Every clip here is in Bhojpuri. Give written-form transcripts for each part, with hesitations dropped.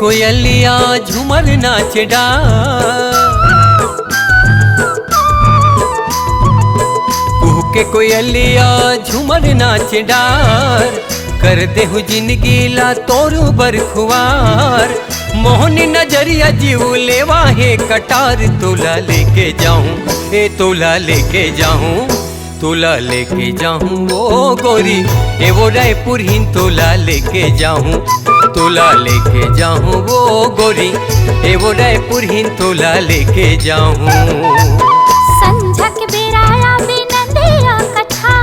कोयलिया झूमर नाच डार, कुहू के कोयलिया झूमर नाच डार, कर देहु जिंदगी ला तोरू बरखुआर। मोहनी नजरिया जीव लेवा है कटार, तोला लेके जाऊं ए तोला लेके जाऊं, तोला लेके जाऊं वो गोरी ए वो रायपुर हिन, तोला लेके जाऊं, तोला लेके जाऊं वो गोरी ए वो रायपुर हिन, तोला लेके जाऊं। संझा के बेराया बिनंदिया कछा,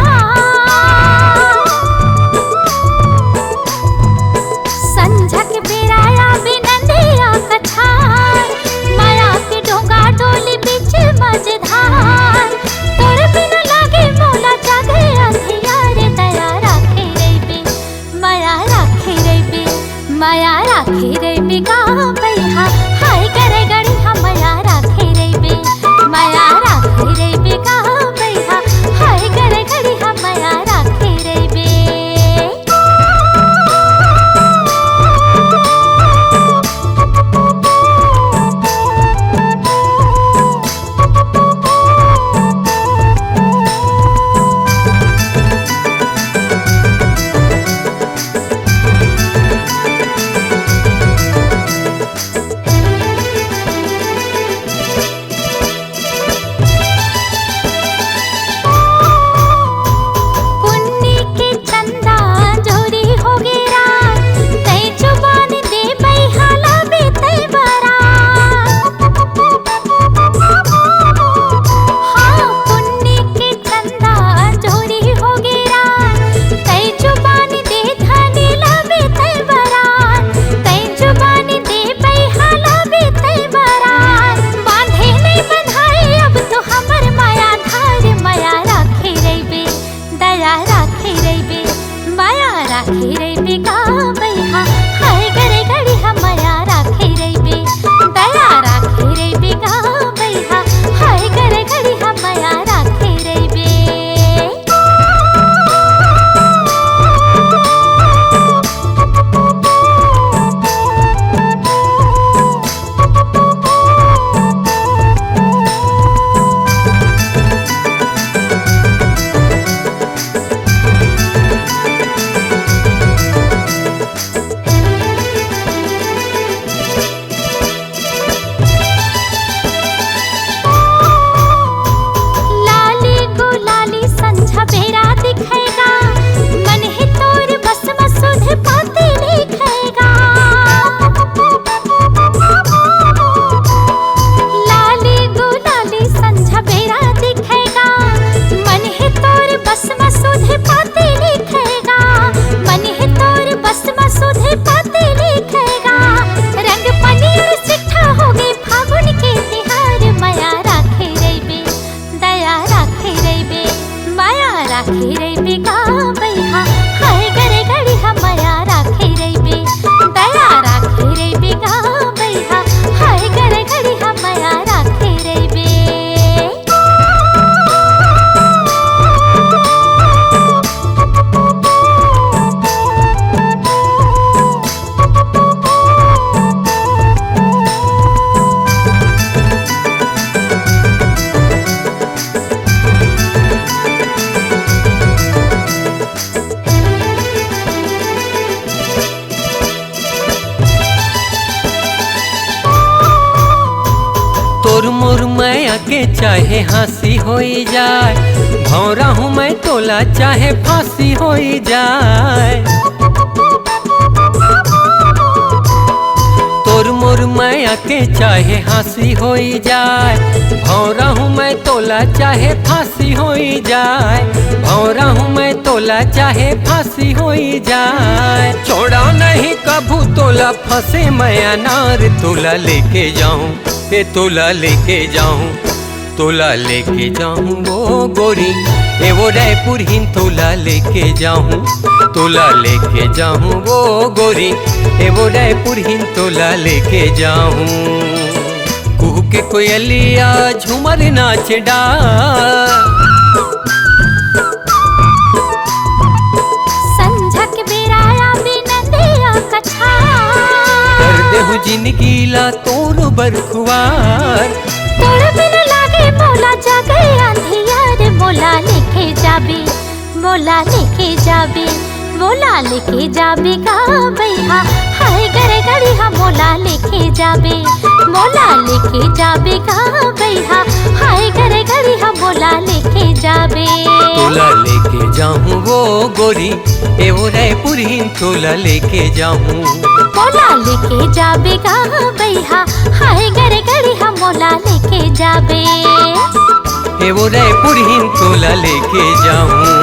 संझा के बेराया बिनंदिया कछा, माया के डोंगा डोली बीच मझधार, तोर बिना लागे मोला जागे अंधियार, दया राखे रैबे माया राखे रैबे, माया राखे रैबे गाँव बैहा, हाय करे गड़ी हम माया राखे रैबे, माया राखे रैबे गाँव बैहा, हाय करे गड़ी हम माया राखे रैबे। तोर मोर माया के चाहे हंसी होई जाए, भौरा हूँ मैं तोला चाहे फांसी होई जाए। तोर मोर माया के चाहे हंसी होई जाए, भौरा हूँ मैं तोला चाहे फांसी होई जाए, भौरा हूँ मैं तोला चाहे फांसी होई जाए। छोड़ा नहीं कभू तोला फंसे मैं अनार, तोला लेके जाऊं ए तोला लेके जाऊं, तोला लेके जाऊं वो गोरी ए वो रायपुर हिन, तोला लेके जाऊं, तोला लेके जाऊं वो गोरी ए वो रायपुर हिन, तोला लेके जाऊं। कुहू के कोयलिया झूमर नाच डार, संझा के बेराया बिनंदिया कछा, देहु जिंदगी ला तोर बरखुआर। तोर बिन लागे मोला जागे अंधियार। मोला लेके जाबे, मोला लेके जाबे, मोला लेके जाबे का भैया हाय गरे गड़िया मोला लेके जाबे, मोला लेके जाबे का भैया हाय गरे गड़िया मोला लेके जाबे। तोला लेके जाऊं वो गोरी एवो रायपुरीन तोला लेके जाऊं। मोला लेके जाबे का भैया हाय गरे गड़िया मोला लेके जाबे। एवो रायपुरीन तोला लेके जाऊं।